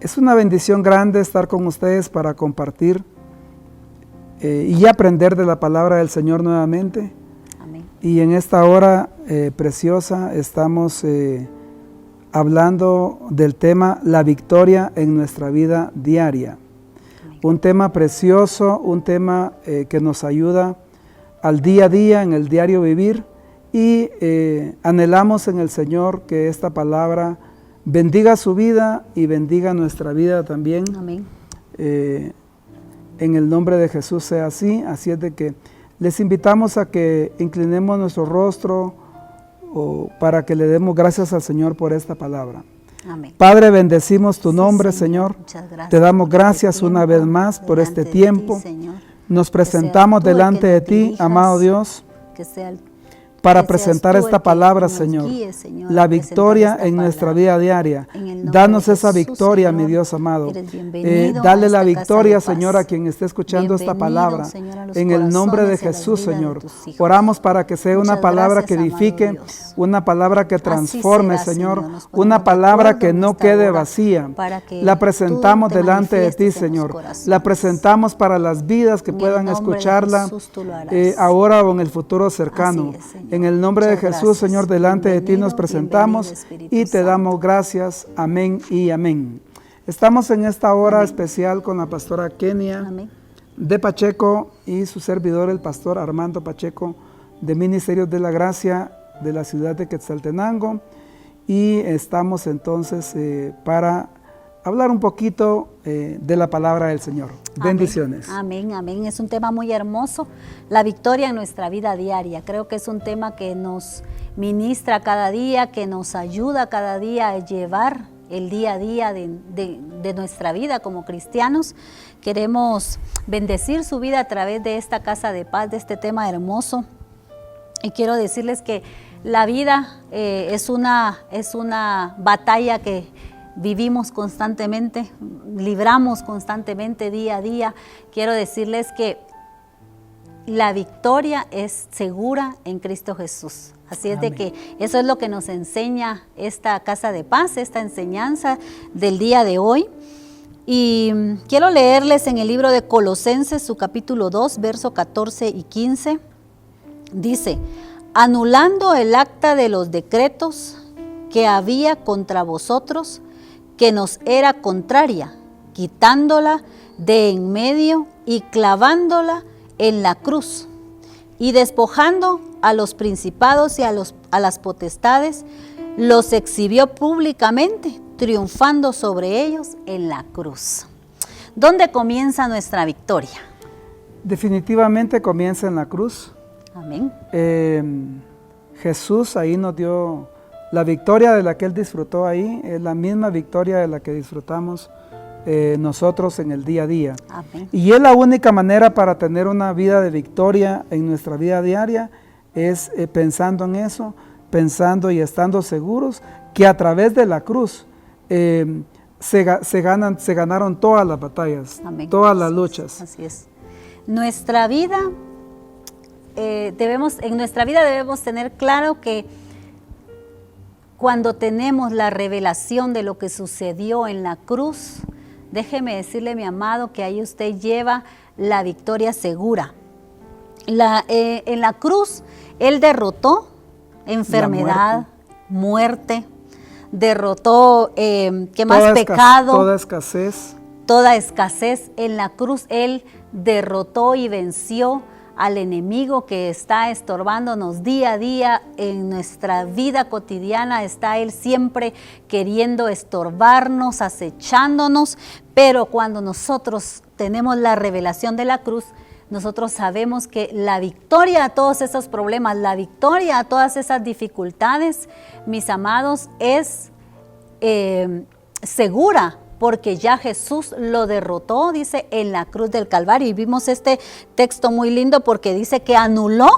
Es una bendición grande estar con ustedes para compartir y aprender de la palabra del Señor nuevamente. Amén. Y en esta hora preciosa estamos hablando del tema la victoria en nuestra vida diaria. Amén. Un tema precioso, un tema que nos ayuda al día a día, en el diario vivir, y anhelamos en el Señor que esta palabra bendiga su vida y bendiga nuestra vida también. Amén. En el nombre de Jesús sea así. Así es de que les invitamos a que inclinemos nuestro rostro para que le demos gracias al Señor por esta palabra. Amén. Padre, bendecimos tu Sí, nombre, Señor. Muchas gracias. Te damos por gracias este una tiempo vez más por este delante de ti, tiempo. Señor. Nos Que presentamos sea tú el delante que de nos ti, dirijas, amado Dios, que sea para que seas presentar tú el esta que palabra, nos Señor. guíe, Señor, La a presentar victoria esta en nuestra palabra. vida diaria. En el nombre Danos de esa Jesús, victoria, mi Señor, Dios amado. eres bienvenido Dale a la esta victoria, casa de Señor, paz. a quien esté escuchando esta Bienvenido, palabra. Señor, a los En el nombre de corazones y a las Jesús, vidas de Señor. tus hijos. Oramos para que sea una Muchas palabra que gracias, amado edifique, Dios. una palabra que transforme, Así será, Señor. Señor. Nos ponemos Una de palabra acuerdo que en no esta quede hora vacía. para que La presentamos tú te delante de ti, manifiestes en los Señor. corazones. La presentamos para las vidas que En el puedan nombre de escucharla Jesús, tú lo harás. ahora o en el futuro cercano. Así es, Señor. En el nombre de Muchas Jesús, gracias. Señor, delante de ti nos Bienvenido, presentamos bienvenido, Espíritu y te Santo. damos gracias. Amén y amén. Estamos en esta hora Amén. especial con la pastora Kenia Amén. de Pacheco y su servidor, el pastor Armando Pacheco, de Ministerios de la Gracia de la ciudad de Quetzaltenango. Y estamos entonces para hablar un poquito de la palabra del Señor. Bendiciones. Amén, amén. Es un tema muy hermoso, la victoria en nuestra vida diaria. Creo que es un tema que nos ministra cada día, que nos ayuda cada día a llevar el día a día de nuestra vida como cristianos. Queremos bendecir su vida a través de esta casa de paz, de este tema hermoso. Y quiero decirles que la vida es una batalla que vivimos constantemente, libramos constantemente día a día. Quiero decirles que la victoria es segura en Cristo Jesús. Así es. Amén. De que eso es lo que nos enseña esta casa de paz, esta enseñanza del día de hoy. Y quiero leerles en el libro de Colosenses, su capítulo 2, verso 14 y 15. Dice: anulando el acta de los decretos que había contra vosotros, que nos era contraria, quitándola de en medio y clavándola en la cruz, y despojando a los principados y a las potestades, los exhibió públicamente, triunfando sobre ellos en la cruz. ¿Dónde comienza nuestra victoria? Definitivamente comienza en la cruz. Amén. Jesús ahí nos dio la victoria de la que Él disfrutó ahí, es la misma victoria de la que disfrutamos nosotros en el día a día. Amén. Y es la única manera para tener una vida de victoria en nuestra vida diaria, es pensando en eso, pensando y estando seguros que a través de la cruz se ganaron todas las batallas. Amén. Todas las luchas. Así es. Nuestra vida, en nuestra vida debemos tener claro que cuando tenemos la revelación de lo que sucedió en la cruz, déjeme decirle, mi amado, que ahí usted lleva la victoria segura. En la cruz, Él derrotó enfermedad, muerte, derrotó, ¿qué más? Pecado. Toda escasez. En la cruz, Él derrotó y venció al enemigo que está estorbándonos día a día en nuestra vida cotidiana. Está Él siempre queriendo estorbarnos, acechándonos, pero cuando nosotros tenemos la revelación de la cruz, nosotros sabemos que la victoria a todos esos problemas, la victoria a todas esas dificultades, mis amados, es segura, porque ya Jesús lo derrotó, dice, en la cruz del Calvario. Y vimos este texto muy lindo porque dice que anuló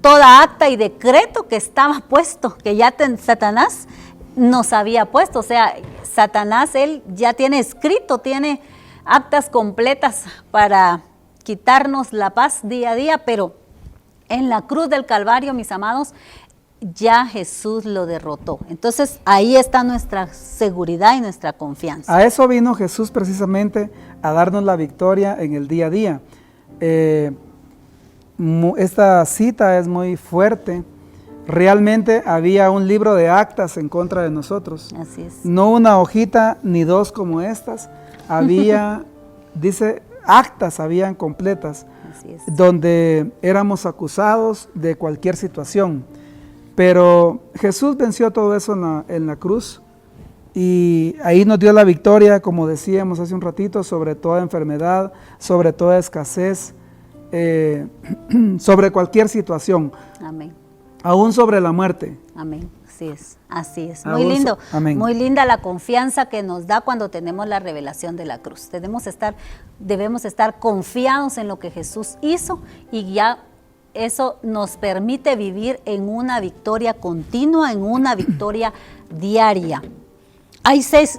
toda acta y decreto que estaba puesto, que ya Satanás nos había puesto. O sea, Satanás, él ya tiene escrito, tiene actas completas para quitarnos la paz día a día, pero en la cruz del Calvario, mis amados, ya Jesús lo derrotó. Entonces ahí está nuestra seguridad y nuestra confianza. A eso vino Jesús precisamente, a darnos la victoria en el día a día. Esta cita es muy fuerte. Realmente había un libro de actas en contra de nosotros. Así es. No una hojita ni dos como estas. Había, dice, actas habían completas. Así es. Donde éramos acusados de cualquier situación. Pero Jesús venció todo eso en la cruz. Y ahí nos dio la victoria, como decíamos hace un ratito, sobre toda enfermedad, sobre toda escasez, sobre cualquier situación. Amén. Aún sobre la muerte. Amén. Así es, así es. Aún Muy lindo, amén. Muy linda la confianza que nos da cuando tenemos la revelación de la cruz. Debemos estar confiados en lo que Jesús hizo y ya eso nos permite vivir en una victoria continua, en una victoria diaria. Hay seis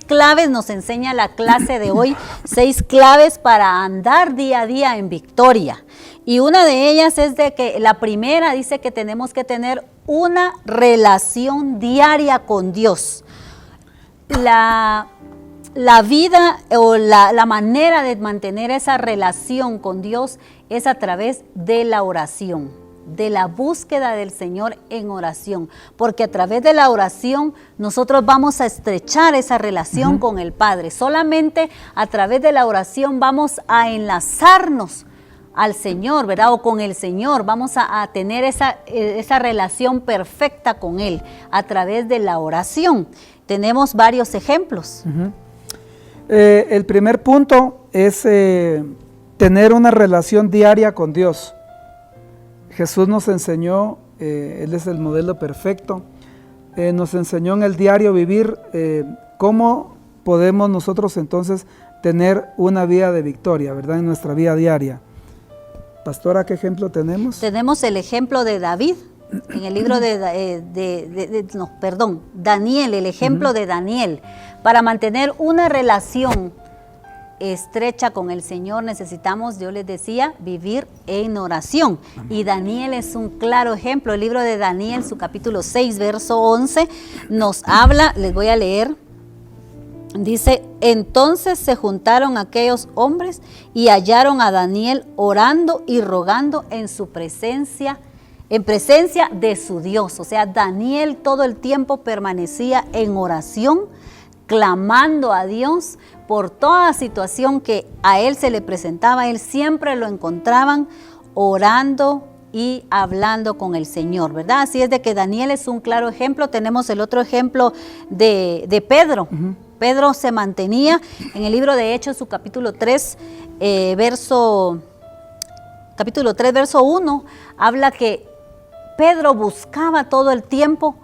claves, nos enseña la clase de hoy, 6 claves para andar día a día en victoria. Y una de ellas es de que la primera dice que tenemos que tener una relación diaria con Dios. La vida o la manera de mantener esa relación con Dios es a través de la oración, de la búsqueda del Señor en oración, porque a través de la oración nosotros vamos a estrechar esa relación con el Padre. Solamente a través de la oración vamos a enlazarnos al Señor, ¿verdad? O con el Señor, vamos a tener esa relación perfecta con Él a través de la oración. Tenemos varios ejemplos. El primer punto es tener una relación diaria con Dios. Jesús nos enseñó, Él es el modelo perfecto, nos enseñó en el diario vivir cómo podemos nosotros entonces tener una vida de victoria, ¿verdad? En nuestra vida diaria. Pastora, ¿qué ejemplo tenemos? Tenemos el ejemplo de David, en el libro Daniel, el ejemplo de Daniel. Para mantener una relación estrecha con el Señor necesitamos, yo les decía, vivir en oración. Y Daniel es un claro ejemplo. El libro de Daniel, su capítulo 6, verso 11, nos habla, les voy a leer. Dice, entonces se juntaron aquellos hombres y hallaron a Daniel orando y rogando en su presencia, en presencia de su Dios. O sea, Daniel todo el tiempo permanecía en oración, clamando a Dios por toda situación que a él se le presentaba. Él siempre lo encontraban orando y hablando con el Señor, ¿verdad? Así es de que Daniel es un claro ejemplo. Tenemos el otro ejemplo de Pedro. Pedro se mantenía en el libro de Hechos, su capítulo 3, verso 1, habla que Pedro buscaba todo el tiempo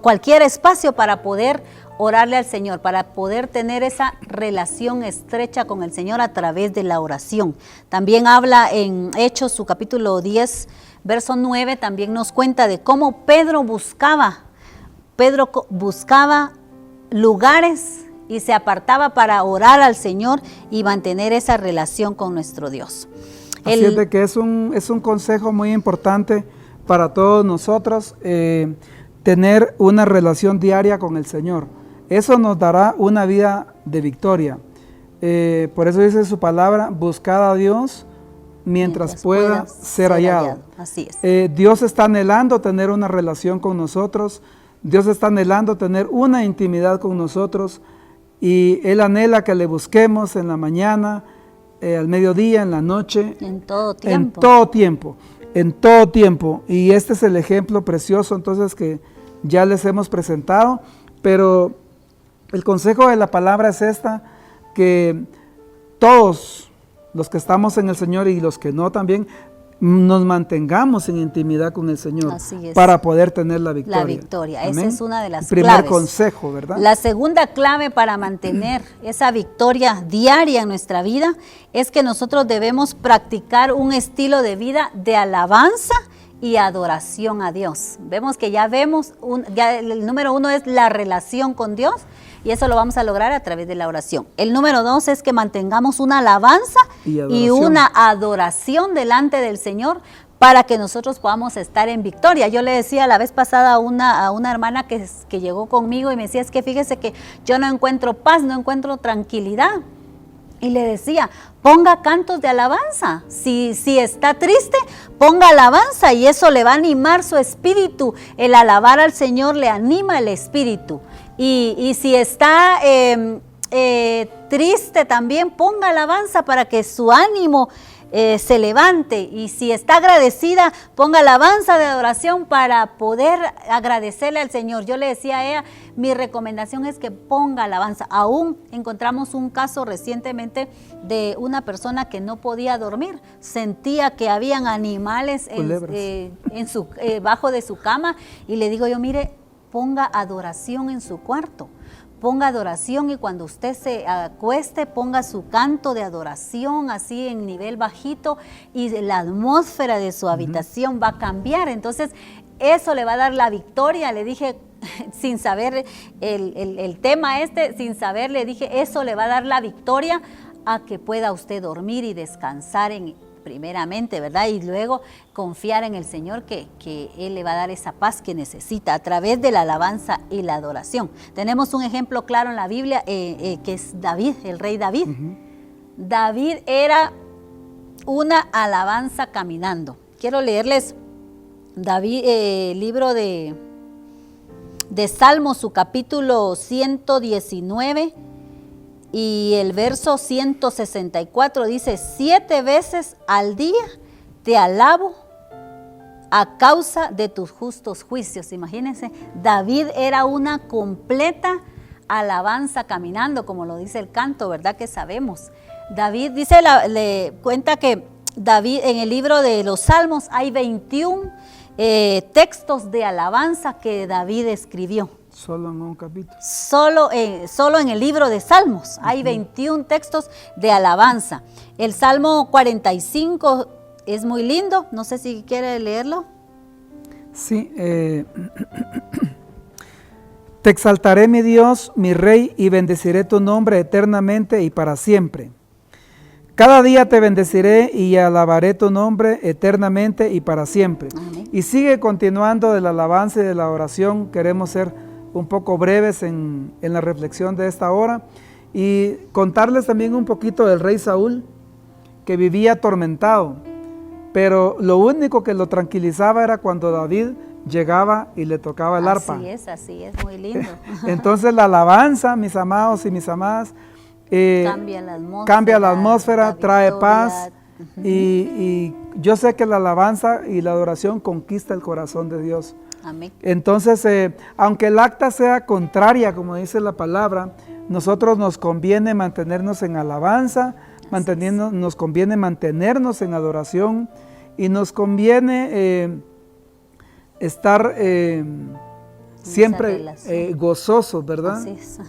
cualquier espacio para poder orarle al Señor, para poder tener esa relación estrecha con el Señor a través de la oración. También habla en Hechos, su capítulo 10, verso 9, también nos cuenta de cómo Pedro buscaba lugares y se apartaba para orar al Señor y mantener esa relación con nuestro Dios. Así es de que es un consejo muy importante para todos nosotros, tener una relación diaria con el Señor. Eso nos dará una vida de victoria. Por eso dice su palabra, buscad a Dios mientras pueda ser hallado. Así es. Dios está anhelando tener una relación con nosotros. Dios está anhelando tener una intimidad con nosotros y Él anhela que le busquemos en la mañana, al mediodía, en la noche. En todo tiempo. En todo tiempo. Y este es el ejemplo precioso entonces que ya les hemos presentado, pero el consejo de la palabra es que todos los que estamos en el Señor y los que no también, nos mantengamos en intimidad con el Señor para poder tener la victoria. La victoria, esa es una de las claves. El primer consejo, ¿verdad? La segunda clave para mantener esa victoria diaria en nuestra vida es que nosotros debemos practicar un estilo de vida de alabanza y adoración a Dios. Vemos que ya el número 1 es la relación con Dios y eso lo vamos a lograr a través de la oración. El número 2 es que mantengamos una alabanza y una adoración delante del Señor para que nosotros podamos estar en victoria. Yo le decía la vez pasada a una hermana que llegó conmigo y me decía, es que fíjese que yo no encuentro paz, no encuentro tranquilidad. Y le decía, ponga cantos de alabanza. Si está triste, ponga alabanza y eso le va a animar su espíritu. El alabar al Señor le anima el espíritu. Y si está triste también, ponga alabanza para que su ánimo se levante. Y si está agradecida, ponga alabanza de adoración para poder agradecerle al Señor. Yo le decía a ella, mi recomendación es que ponga alabanza. Aún encontramos un caso recientemente de una persona que no podía dormir, sentía que habían animales bajo de su cama, y le digo yo, mire, ponga adoración en su cuarto. Ponga adoración y cuando usted se acueste, ponga su canto de adoración así en nivel bajito y la atmósfera de su habitación va a cambiar. Entonces, eso le va a dar la victoria. Le dije, sin saber el tema sin saber, le dije, eso le va a dar la victoria a que pueda usted dormir y descansar primeramente, ¿verdad? Y luego confiar en el Señor que Él le va a dar esa paz que necesita a través de la alabanza y la adoración. Tenemos un ejemplo claro en la Biblia que es David, el rey David. David era una alabanza caminando. Quiero leerles David, libro de Salmos, su capítulo 119 y el verso 164 dice, 7 veces al día te alabo a causa de tus justos juicios. Imagínense, David era una completa alabanza caminando, como lo dice el canto, ¿verdad? Que sabemos. David dice, le cuenta que David en el libro de los Salmos hay 21 textos de alabanza que David escribió. Solo en un capítulo. Solo en el libro de Salmos hay 21 textos de alabanza. El Salmo 45 es muy lindo, no sé si quiere leerlo. Sí, te exaltaré, mi Dios, mi Rey, y bendeciré tu nombre eternamente y para siempre. Cada día te bendeciré y alabaré tu nombre eternamente y para siempre. Amén. Y sigue continuando de la alabanza y de la oración. Queremos ser un poco breves en la reflexión de esta hora y contarles también un poquito del rey Saúl, que vivía atormentado, pero lo único que lo tranquilizaba era cuando David llegaba y le tocaba el arpa. Así es, muy lindo. Entonces la alabanza, mis amados y mis amadas, cambia la atmósfera, trae paz, y yo sé que la alabanza y la adoración conquista el corazón de Dios. Amén. Entonces, aunque el acta sea contraria, como dice la palabra, nosotros nos conviene mantenernos en alabanza, nos conviene mantenernos en adoración y nos conviene estar siempre gozosos, ¿verdad? Así es.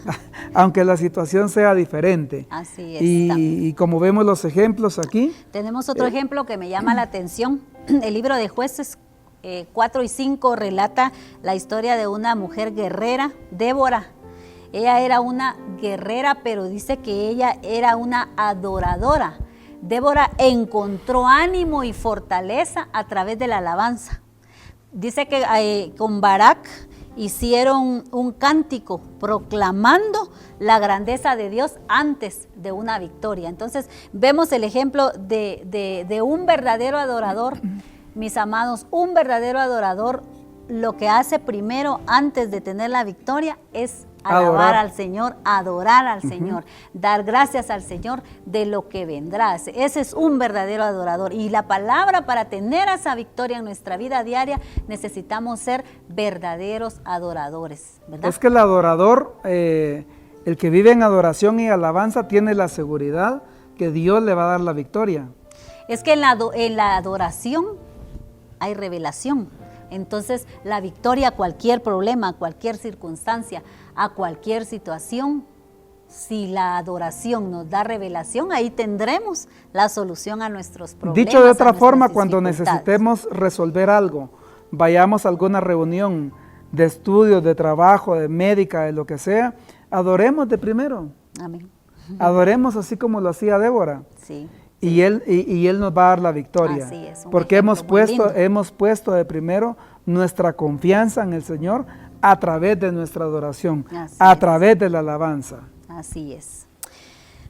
Aunque la situación sea diferente. Así es. Y como vemos los ejemplos aquí. Tenemos otro ejemplo que me llama la atención. El libro de Jueces 4 y 5 relata la historia de una mujer guerrera, Débora. Ella era una guerrera, pero dice que ella era una adoradora. Débora encontró ánimo y fortaleza a través de la alabanza. Dice que con Barak hicieron un cántico proclamando la grandeza de Dios antes de una victoria. Entonces vemos el ejemplo de un verdadero adorador. Mis amados, un verdadero adorador lo que hace primero antes de tener la victoria es alabar al Señor, adorar al Señor, dar gracias al Señor de lo que vendrá. Ese es un verdadero adorador. Y la palabra, para tener esa victoria en nuestra vida diaria, necesitamos ser verdaderos adoradores, ¿verdad? Es que el adorador, el que vive en adoración y alabanza, tiene la seguridad que Dios le va a dar la victoria. Es que en la adoración hay revelación. Entonces, la victoria a cualquier problema, a cualquier circunstancia, a cualquier situación, si la adoración nos da revelación, ahí tendremos la solución a nuestros problemas. Dicho de otra forma, cuando necesitemos resolver algo, vayamos a alguna reunión de estudios, de trabajo, de médica, de lo que sea, adoremos de primero. Amén. Adoremos así como lo hacía Débora. Sí. y Él nos va a dar la victoria. Así es, porque hemos puesto de primero nuestra confianza en el Señor a través de nuestra adoración, a través de la alabanza. Así es.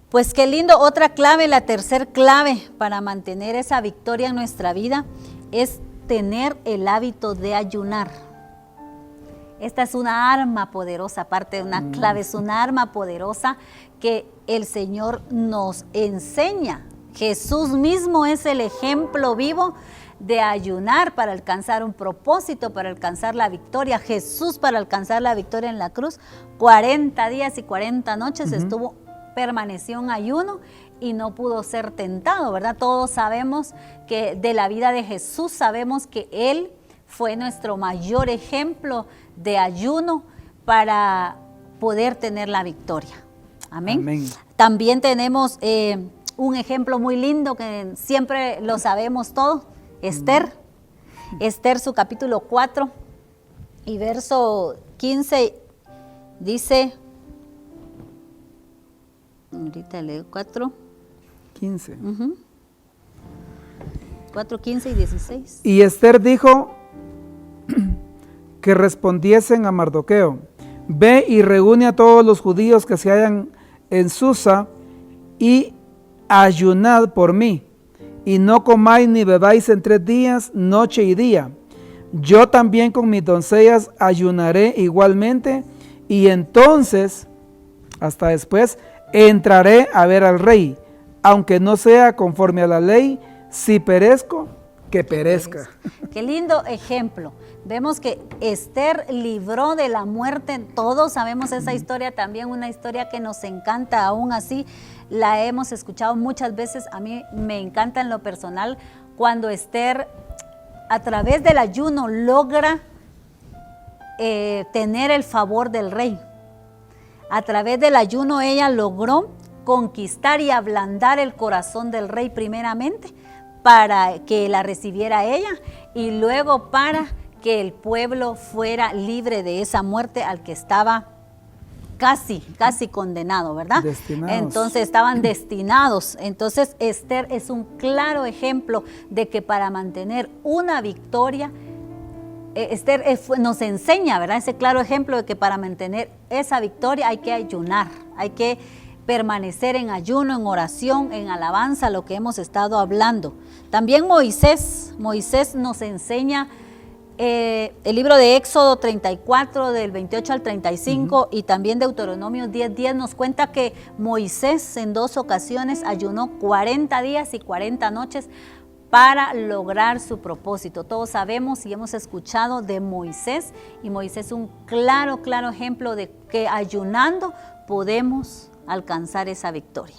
Pues qué lindo. Otra clave, la tercer clave para mantener esa victoria en nuestra vida es tener el hábito de ayunar. Esta es una arma poderosa, aparte de una clave, es una arma poderosa que el Señor nos enseña. Jesús mismo es el ejemplo vivo de ayunar para alcanzar un propósito, para alcanzar la victoria. Jesús, para alcanzar la victoria en la cruz, 40 días y 40 noches permaneció en ayuno y no pudo ser tentado, ¿verdad? Todos sabemos que de la vida de Jesús, sabemos que Él fue nuestro mayor ejemplo de ayuno para poder tener la victoria. Amén. Amén. También tenemos un ejemplo muy lindo que siempre lo sabemos todos, Esther. Esther, su capítulo 4 y verso 15 dice, ahorita leo 4. 15. 4, 15 y 16. Y Esther dijo que respondiesen a Mardoqueo: ve y reúne a todos los judíos que se hallan en Susa y ayunad por mí, y no comáis ni bebáis en 3 días, noche y día. Yo también con mis doncellas ayunaré igualmente, y entonces, hasta después, entraré a ver al rey, aunque no sea conforme a la ley, si perezco, que perezca. Qué lindo ejemplo. Vemos que Esther libró de la muerte. Todos sabemos esa historia también, una historia que nos encanta, aún así la hemos escuchado muchas veces. A mí me encanta en lo personal cuando Esther, a través del ayuno, logra tener el favor del rey. A través del ayuno ella logró conquistar y ablandar el corazón del rey primeramente para que la recibiera ella y luego para que el pueblo fuera libre de esa muerte al que estaba casi condenado, ¿verdad? Destinados. Entonces estaban destinados. Entonces Esther es un claro ejemplo de que para mantener una victoria, Esther nos enseña, ¿verdad? Ese claro ejemplo de que para mantener esa victoria hay que ayunar, hay que permanecer en ayuno, en oración, en alabanza, lo que hemos estado hablando. También Moisés nos enseña el libro de Éxodo 34, del 28 al 35, y también Deuteronomio 10:10 nos cuenta que Moisés en 2 ocasiones ayunó 40 días y 40 noches para lograr su propósito. Todos sabemos y hemos escuchado de Moisés, y Moisés es un claro ejemplo de que ayunando podemos alcanzar esa victoria.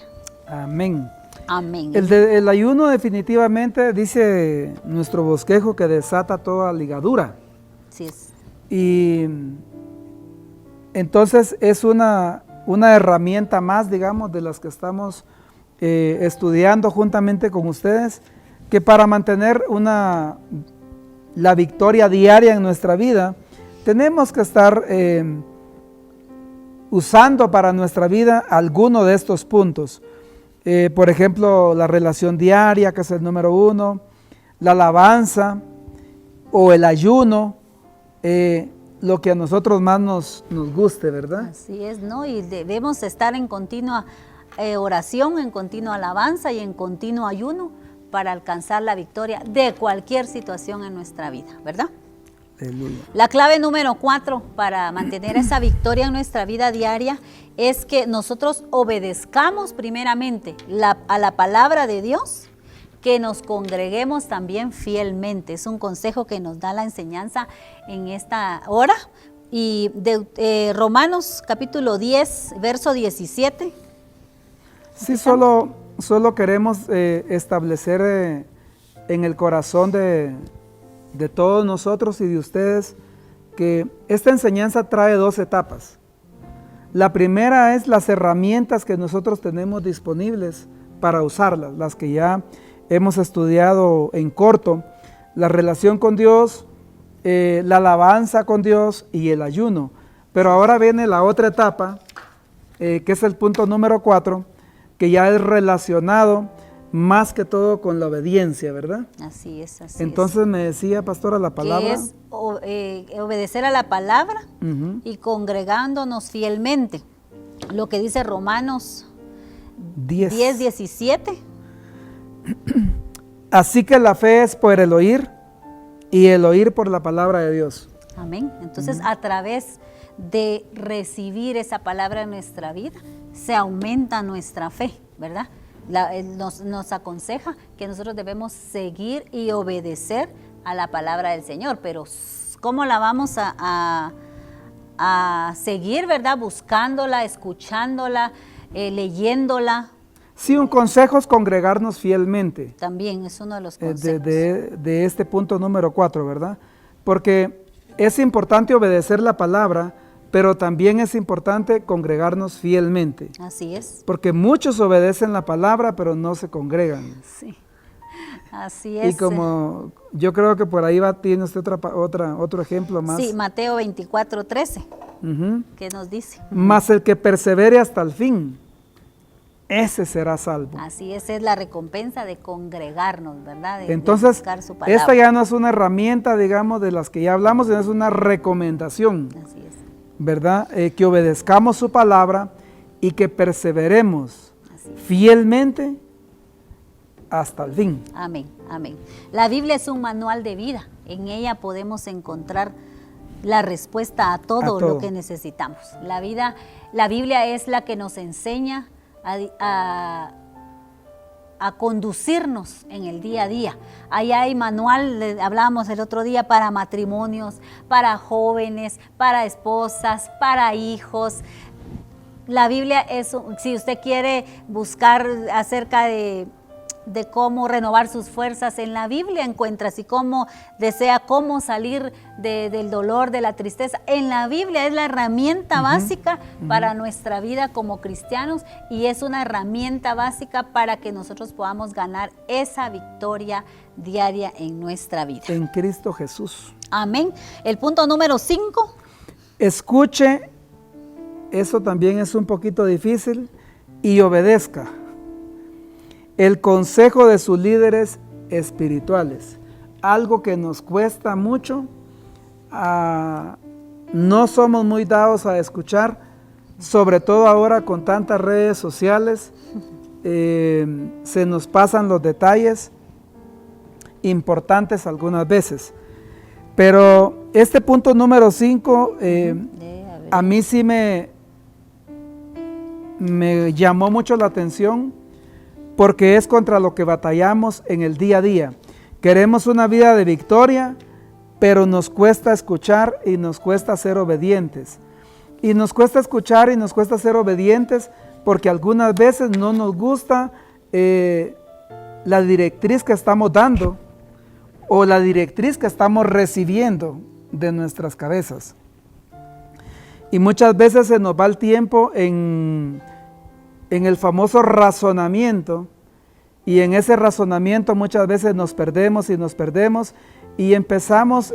Amén. Amén. El ayuno definitivamente, dice nuestro bosquejo, que desata toda ligadura. Sí es. Y entonces es una herramienta más, digamos, de las que estamos estudiando juntamente con ustedes, que para mantener la victoria diaria en nuestra vida, tenemos que estar usando para nuestra vida alguno de estos puntos. Por ejemplo, la relación diaria, que es el número 1, la alabanza o el ayuno, lo que a nosotros más nos guste, ¿verdad? Así es, ¿no? Y debemos estar en continua oración, en continua alabanza y en continuo ayuno para alcanzar la victoria de cualquier situación en nuestra vida, ¿verdad? Aleluya. La clave número 4 para mantener esa victoria en nuestra vida diaria es que nosotros obedezcamos primeramente a la palabra de Dios, que nos congreguemos también fielmente. Es un consejo que nos da la enseñanza en esta hora. Y de Romanos capítulo 10, verso 17. Sí, solo queremos establecer en el corazón de todos nosotros y de ustedes que esta enseñanza trae 2 etapas. La primera es las herramientas que nosotros tenemos disponibles para usarlas, las que ya hemos estudiado en corto: la relación con Dios, la alabanza con Dios y el ayuno. Pero ahora viene la otra etapa, que es el punto número 4, que ya es relacionado más que todo con la obediencia, ¿verdad? Así es, así Entonces me decía, pastora, la palabra. que es obedecer a la palabra y congregándonos fielmente. Lo que dice Romanos 10:17. Así que la fe es por el oír y el oír por la palabra de Dios. Amén. Entonces, a través de recibir esa palabra en nuestra vida, se aumenta nuestra fe, ¿verdad? Nos aconseja que nosotros debemos seguir y obedecer a la palabra del Señor, pero ¿cómo la vamos a seguir, verdad? Buscándola, escuchándola, leyéndola. Sí, un consejo es congregarnos fielmente. También es uno de los consejos. De este punto número 4, ¿verdad? Porque es importante obedecer la palabra, pero también es importante congregarnos fielmente. Así es. Porque muchos obedecen la palabra, pero no se congregan. Sí, así es. Y como yo creo que por ahí tiene usted otro ejemplo más. Sí, Mateo 24:13, que nos dice. Mas el que persevere hasta el fin, ese será salvo. Así es la recompensa de congregarnos, ¿verdad? Entonces, de buscar su palabra. esta ya no es una herramienta, digamos, de las que ya hablamos, sino es una recomendación. Así es. ¿Verdad? Que obedezcamos su palabra y que perseveremos fielmente hasta el fin. Amén, amén. La Biblia es un manual de vida. En ella podemos encontrar la respuesta a todo lo que necesitamos. La Biblia es la que nos enseña a conducirnos en el día a día. Ahí hay manual, hablábamos el otro día, para matrimonios, para jóvenes, para esposas, para hijos. La Biblia es, si usted quiere buscar acerca de cómo renovar sus fuerzas, en la Biblia encuentra, si cómo desea cómo salir del dolor, de la tristeza, en la Biblia es la herramienta básica para nuestra vida como cristianos, y es una herramienta básica para que nosotros podamos ganar esa victoria diaria en nuestra vida. En Cristo Jesús. Amén. El punto número 5. Escuche, eso también es un poquito difícil, y obedezca el consejo de sus líderes espirituales. Algo que nos cuesta mucho, no somos muy dados a escuchar, sobre todo ahora con tantas redes sociales, se nos pasan los detalles importantes algunas veces. Pero este punto número 5, a mí sí me llamó mucho la atención, porque es contra lo que batallamos en el día a día. Queremos una vida de victoria, pero nos cuesta escuchar y nos cuesta ser obedientes. Y nos cuesta escuchar y nos cuesta ser obedientes porque algunas veces no nos gusta la directriz que estamos dando o la directriz que estamos recibiendo de nuestras cabezas. Y muchas veces se nos va el tiempo en el famoso razonamiento, y en ese razonamiento muchas veces nos perdemos y empezamos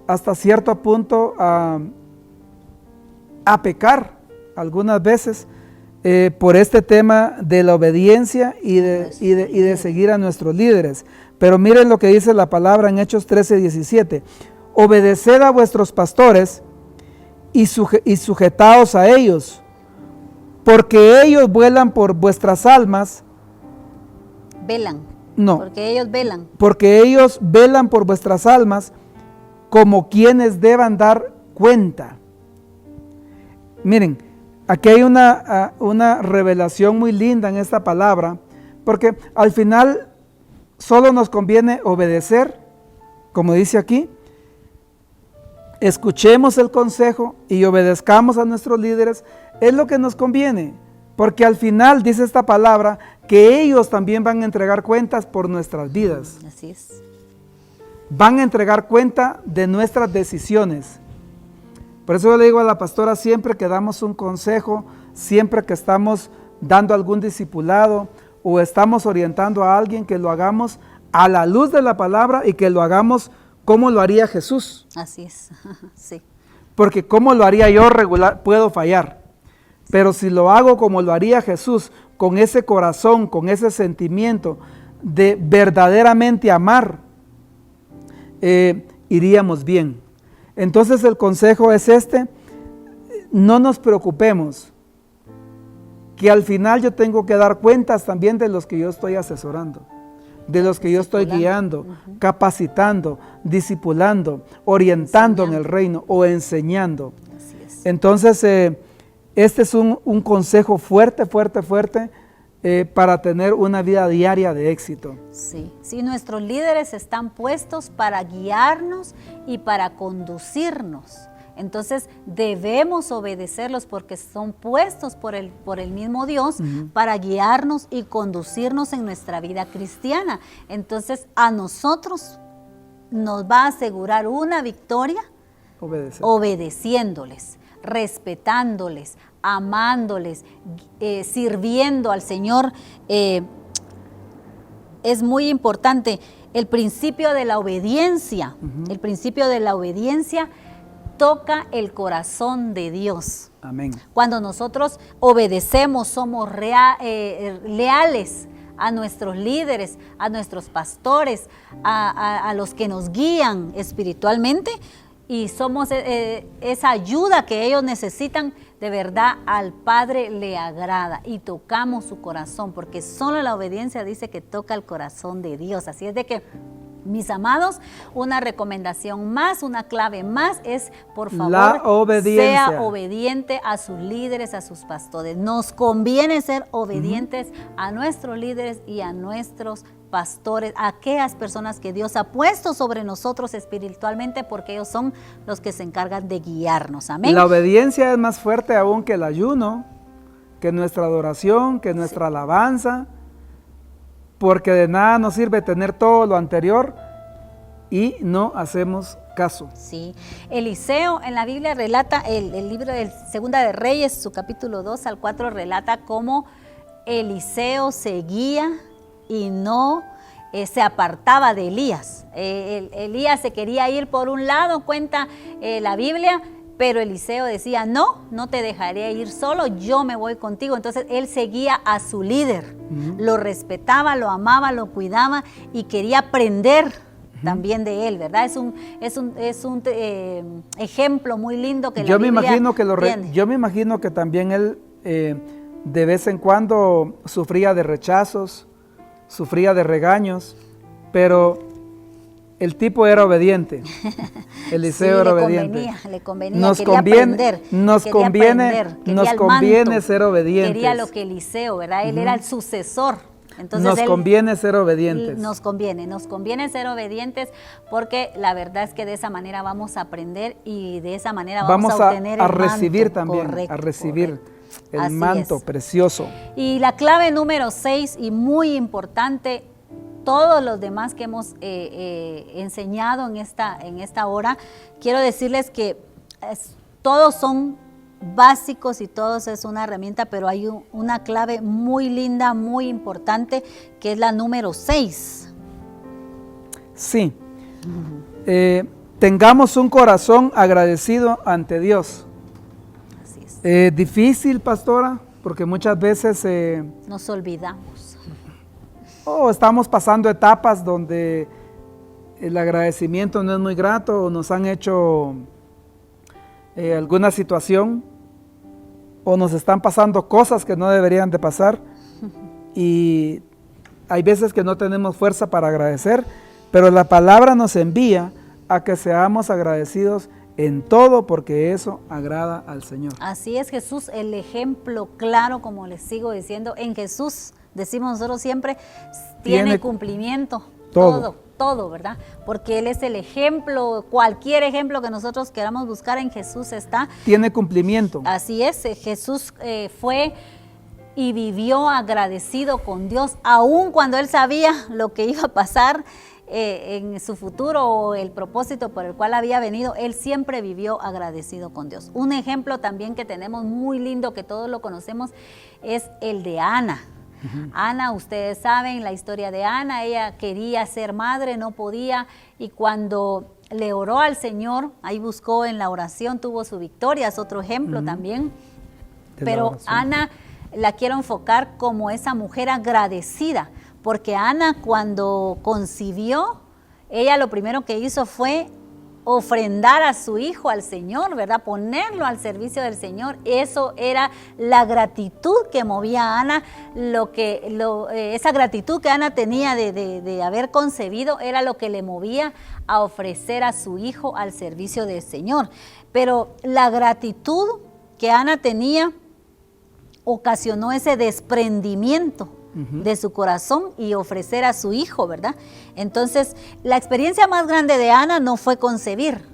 hasta cierto punto a pecar algunas veces por este tema de la obediencia y de seguir a nuestros líderes. Pero miren lo que dice la palabra en Hechos 13:17. Obedeced a vuestros pastores y sujetaos a ellos, porque ellos velan por vuestras almas. Velan. No. Porque ellos velan. Porque ellos velan por vuestras almas como quienes deban dar cuenta. Miren, aquí hay una revelación muy linda en esta palabra, porque al final solo nos conviene obedecer, como dice aquí. Escuchemos el consejo y obedezcamos a nuestros líderes, es lo que nos conviene, porque al final dice esta palabra que ellos también van a entregar cuentas por nuestras vidas. Así es. Van a entregar cuenta de nuestras decisiones. Por eso yo le digo a la pastora, siempre que damos un consejo, siempre que estamos dando algún discipulado o estamos orientando a alguien, que lo hagamos a la luz de la palabra y que lo hagamos como lo haría Jesús. Así es, sí. Porque como lo haría yo regular, puedo fallar. Pero si lo hago como lo haría Jesús, con ese corazón, con ese sentimiento de verdaderamente amar, iríamos bien. Entonces el consejo es este: no nos preocupemos, que al final yo tengo que dar cuentas también de los que yo estoy asesorando, de los que yo estoy guiando, capacitando, discipulando, orientando en el reino o enseñando. Así es. Entonces, este es un consejo fuerte para tener una vida diaria de éxito. Sí, sí, nuestros líderes están puestos para guiarnos y para conducirnos. Entonces debemos obedecerlos porque son puestos por el mismo Dios para guiarnos y conducirnos en nuestra vida cristiana. Entonces a nosotros nos va a asegurar una victoria obedeciéndoles, respetándoles, amándoles, sirviendo al Señor. Es muy importante el principio de la obediencia. El principio de la obediencia toca el corazón de Dios. Amén. Cuando nosotros obedecemos, somos leales a nuestros líderes, a nuestros pastores, a los que nos guían espiritualmente, y somos esa ayuda que ellos necesitan, de verdad al Padre le agrada y tocamos su corazón, porque solo la obediencia dice que toca el corazón de Dios. Así es de que, mis amados, una recomendación más, una clave más es, por favor, sea obediente a sus líderes, a sus pastores. Nos conviene ser obedientes a nuestros líderes y a nuestros pastores, a aquellas personas que Dios ha puesto sobre nosotros espiritualmente, porque ellos son los que se encargan de guiarnos. Amén. La obediencia es más fuerte aún que el ayuno, que nuestra adoración, que nuestra alabanza, porque de nada nos sirve tener todo lo anterior y no hacemos caso. Sí, Eliseo en la Biblia relata, el libro de Segunda de Reyes, su capítulo 2 al 4, relata cómo Eliseo seguía y no se apartaba de Elías. Elías se quería ir por un lado, cuenta la Biblia, pero Eliseo decía, no te dejaré ir solo, yo me voy contigo. Entonces él seguía a su líder, lo respetaba, lo amaba, lo cuidaba y quería aprender también de él, ¿verdad? Es un ejemplo muy lindo que la Biblia tiene. Yo me imagino que también él de vez en cuando sufría de rechazos, sufría de regaños, pero el tipo era obediente. Eliseo era obediente. Le convenía, quería aprender. Nos conviene ser obedientes. Quería lo que Eliseo, ¿verdad? Él era el sucesor. Entonces nos conviene ser obedientes. Nos conviene ser obedientes, porque la verdad es que de esa manera vamos a aprender y de esa manera vamos a obtener el recibir manto. También, correcto, a recibir correcto. El Así manto es. Precioso. Y la clave número 6, y muy importante, todos los demás que hemos enseñado en esta hora, quiero decirles que todos son básicos y todos es una herramienta, pero hay una clave muy linda, muy importante, que es la número 6. Sí. Tengamos un corazón agradecido ante Dios. Así es. Difícil, pastora, porque muchas veces nos olvidamos. Estamos pasando etapas donde el agradecimiento no es muy grato, o nos han hecho alguna situación, o nos están pasando cosas que no deberían de pasar, y hay veces que no tenemos fuerza para agradecer, pero la palabra nos envía a que seamos agradecidos en todo, porque eso agrada al Señor. Así es, Jesús, el ejemplo claro, como les sigo diciendo, en Jesús, decimos nosotros siempre, tiene cumplimiento, todo, ¿verdad? Porque Él es el ejemplo, cualquier ejemplo que nosotros queramos buscar en Jesús está. Tiene cumplimiento. Así es, Jesús fue y vivió agradecido con Dios, aun cuando Él sabía lo que iba a pasar en su futuro, o el propósito por el cual había venido. Él siempre vivió agradecido con Dios. Un ejemplo también que tenemos muy lindo, que todos lo conocemos, es el de Ana. Ana, ustedes saben la historia de Ana. Ella quería ser madre, no podía, y cuando le oró al Señor, ahí buscó en la oración, tuvo su victoria. Es otro ejemplo también. Pero Ana la quiero enfocar como esa mujer agradecida, porque Ana cuando concibió, ella lo primero que hizo fue ofrendar a su hijo al Señor, ¿verdad? Ponerlo al servicio del Señor. Eso era la gratitud que movía a Ana. Esa gratitud que Ana tenía de haber concebido era lo que le movía a ofrecer a su hijo al servicio del Señor. Pero la gratitud que Ana tenía ocasionó ese desprendimiento de su corazón y ofrecer a su hijo, ¿verdad? Entonces, la experiencia más grande de Ana no fue concebir.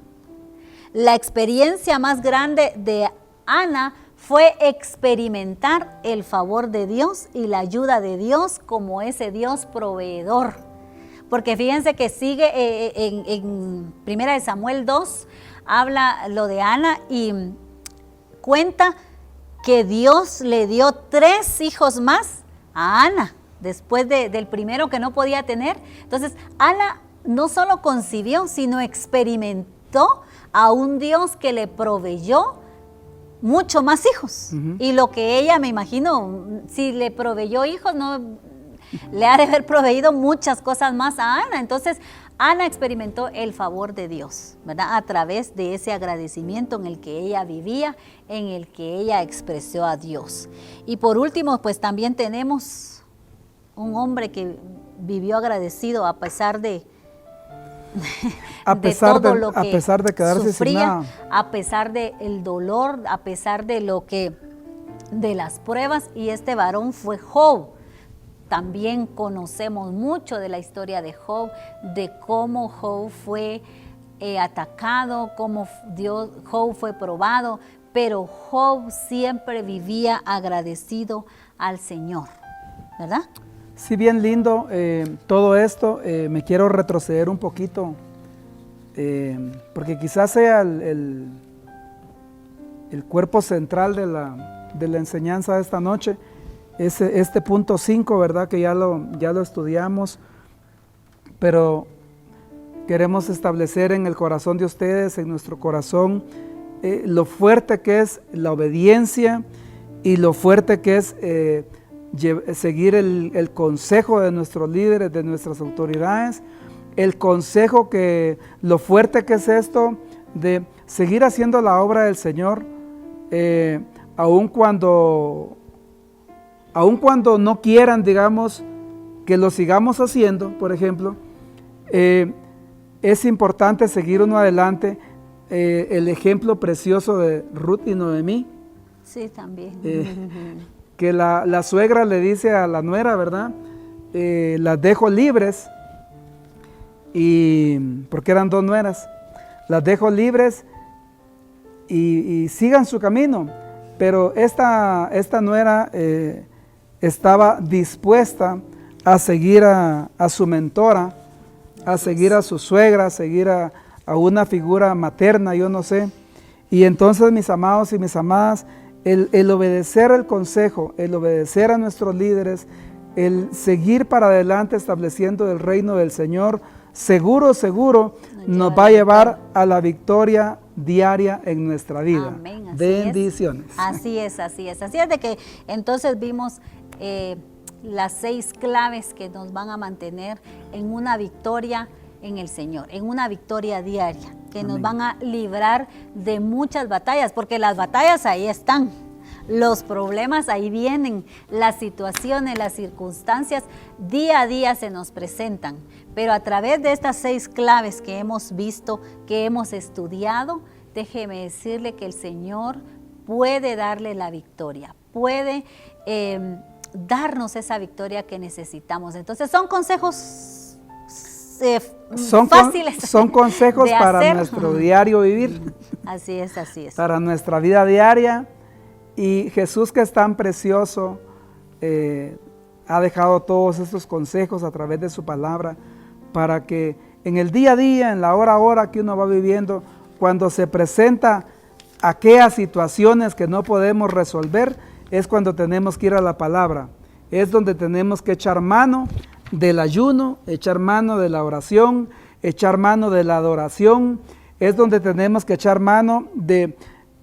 La experiencia más grande de Ana fue experimentar el favor de Dios y la ayuda de Dios como ese Dios proveedor. Porque fíjense que sigue en 1 Samuel 2, habla lo de Ana y cuenta que Dios le dio 3 hijos más a Ana, después del primero que no podía tener. Entonces, Ana no solo concibió, sino experimentó a un Dios que le proveyó mucho más hijos. Y lo que ella, me imagino, si le proveyó hijos, no le ha de haber proveído muchas cosas más a Ana. Entonces, Ana experimentó el favor de Dios, ¿verdad? A través de ese agradecimiento en el que ella vivía, en el que ella expresó a Dios. Y por último, pues también tenemos un hombre que vivió agradecido a pesar de todo lo que a pesar de quedarse sufría, sin nada. a pesar del dolor, a pesar de las pruebas, y este varón fue Job. También conocemos mucho de la historia de Job, de cómo Job fue atacado, cómo Job fue probado, pero Job siempre vivía agradecido al Señor, ¿verdad? Sí, bien lindo todo esto. Me quiero retroceder un poquito, porque quizás sea el cuerpo central de la enseñanza de esta noche. Este punto 5, ¿verdad? Que ya lo estudiamos, pero queremos establecer en el corazón de ustedes, en nuestro corazón, lo fuerte que es la obediencia y lo fuerte que es seguir el consejo de nuestros líderes, de nuestras autoridades, el consejo lo fuerte que es esto de seguir haciendo la obra del Señor, aun cuando no quieran, digamos, que lo sigamos haciendo. Por ejemplo, es importante seguir uno adelante el ejemplo precioso de Ruth y Noemí. Sí, también. Que la suegra le dice a la nuera, ¿verdad? Las dejo libres, porque eran 2 nueras, las dejo libres y sigan su camino. Pero esta nuera estaba dispuesta a seguir a su mentora, a seguir a su suegra, a seguir a una figura materna, yo no sé. Y entonces, mis amados y mis amadas, el obedecer el consejo, el obedecer a nuestros líderes, el seguir para adelante estableciendo el reino del Señor, seguro nos va a llevar a la victoria diaria en nuestra vida. Amén, así bendiciones. Así es de que entonces vimos las 6 claves que nos van a mantener en una victoria en el Señor, en una victoria diaria, que Amén. Nos van a librar de muchas batallas, porque las batallas ahí están, los problemas ahí vienen, las situaciones, las circunstancias día a día se nos presentan, pero a través de estas 6 claves que hemos visto, que hemos estudiado, déjeme decirle que el Señor puede darle la victoria, puede darnos esa victoria que necesitamos. Entonces son consejos fáciles. Son consejos para nuestro diario vivir. Así es. Para nuestra vida diaria. Y Jesús, que es tan precioso, ha dejado todos estos consejos a través de su palabra para que en el día a día, en la hora a hora que uno va viviendo, cuando se presenta aquellas situaciones que no podemos resolver, es cuando tenemos que ir a la palabra. Es donde tenemos que echar mano del ayuno, echar mano de la oración, echar mano de la adoración. Es donde tenemos que echar mano de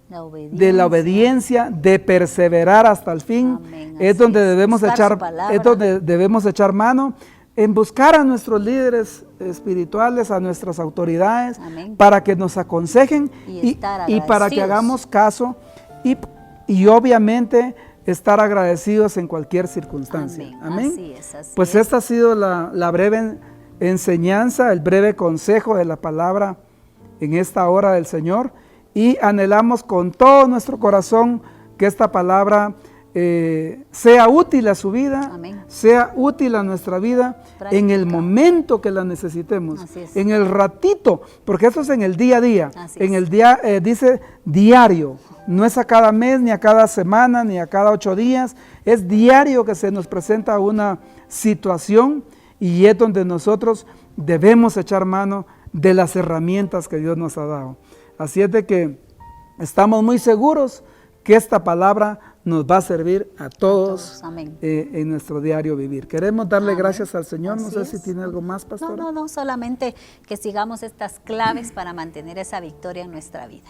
de la obediencia, de perseverar hasta el fin. Amén, Es así donde es. debemos Buscar echar, su palabra. es donde debemos echar mano en buscar a nuestros líderes espirituales, a nuestras autoridades, Amén. para que nos aconsejen Y estar y para que agradecidos. hagamos caso y obviamente estar agradecidos en cualquier circunstancia. Amén. Amén. Así es, así Pues es. esta ha sido la breve enseñanza, el breve consejo de la palabra en esta hora del Señor, y anhelamos con todo nuestro corazón que esta palabra sea útil a su vida, Amén. sea útil a nuestra vida en el Práctica. momento que la necesitemos, Así es. en el ratito, porque eso es en el día a día, Así en es. el día, dice diario, no es a cada mes, ni a cada semana, ni a cada 8 días, es diario que se nos presenta una situación y es donde nosotros debemos echar mano de las herramientas que Dios nos ha dado. Así es de que estamos muy seguros que esta palabra nos va a servir a todos, Amén. en nuestro diario vivir. Queremos darle Amén. gracias al Señor. No Así sé es. si tiene algo más, pastor. No, solamente que sigamos estas claves para mantener esa victoria en nuestra vida.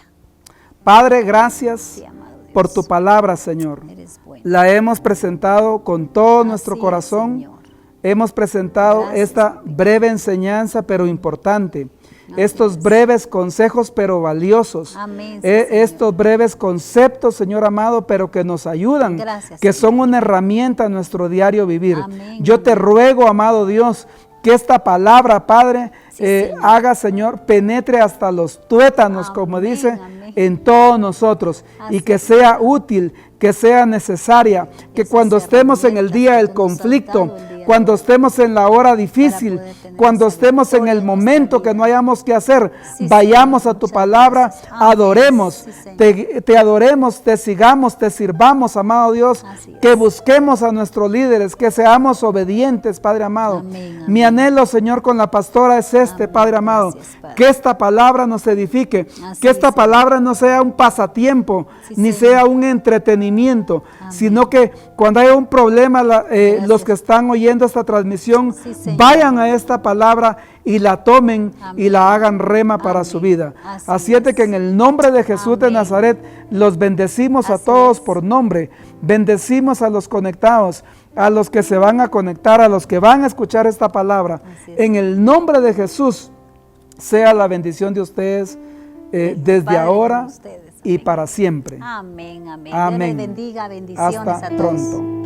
Padre, gracias Sí, amado Dios. por tu palabra, Señor. Eres bueno. La hemos presentado con todo Así nuestro es, corazón. Señor. Hemos presentado Gracias, esta papi. breve enseñanza, pero importante. Así Estos es. breves consejos, pero valiosos. Amén, sí, Señor. Estos breves conceptos, Señor amado, pero que nos ayudan, Gracias, que Señor. son una herramienta en nuestro diario vivir. Amén, Yo te amén. ruego, amado Dios, que esta palabra, Padre, Sí, Señor. haga, Señor, penetre hasta los tuétanos, como Amén, dice, amén. en todos nosotros, y Así que es. sea útil, que sea necesaria, que Esas cuando estemos en el herramientas día que del tú nos has conflicto, dado el día de cuando hoy, estemos en la hora difícil, poder tener cuando esa estemos en victoria el en nuestra momento que vida. no hayamos que hacer, Sí, vayamos Señor, a tu muchas palabra, gracias. Amén. adoremos, Sí, Señor. te adoremos, te sigamos, te sirvamos, amado Dios, Así es. que busquemos a nuestros líderes, que seamos obedientes, Padre amado. Amén, Mi amén. anhelo, Señor, con la pastora es este, Amén. Padre amado, Gracias, Padre. que esta palabra nos edifique, Así que esta es, Señor. palabra no sea un pasatiempo, Sí, ni Señor. sea un entretenimiento, Amén. sino que cuando haya un problema, Gracias. los que están oyendo esta transmisión, Sí, Señor. vayan a esta palabra y la tomen y Amén. la hagan rema para Amén. su vida. Así Así es de es. que en el nombre de Jesús de Amén. Nazaret los bendecimos a Así todos es. por nombre, bendecimos a los conectados, a los que se van a conectar, a los que van a escuchar esta palabra. Así es. En el nombre de Jesús sea la bendición de ustedes desde Padre ahora con ustedes. y Amén. para siempre. Amén, amén. Amén. Dios les bendiga, bendiciones Hasta a todos. pronto.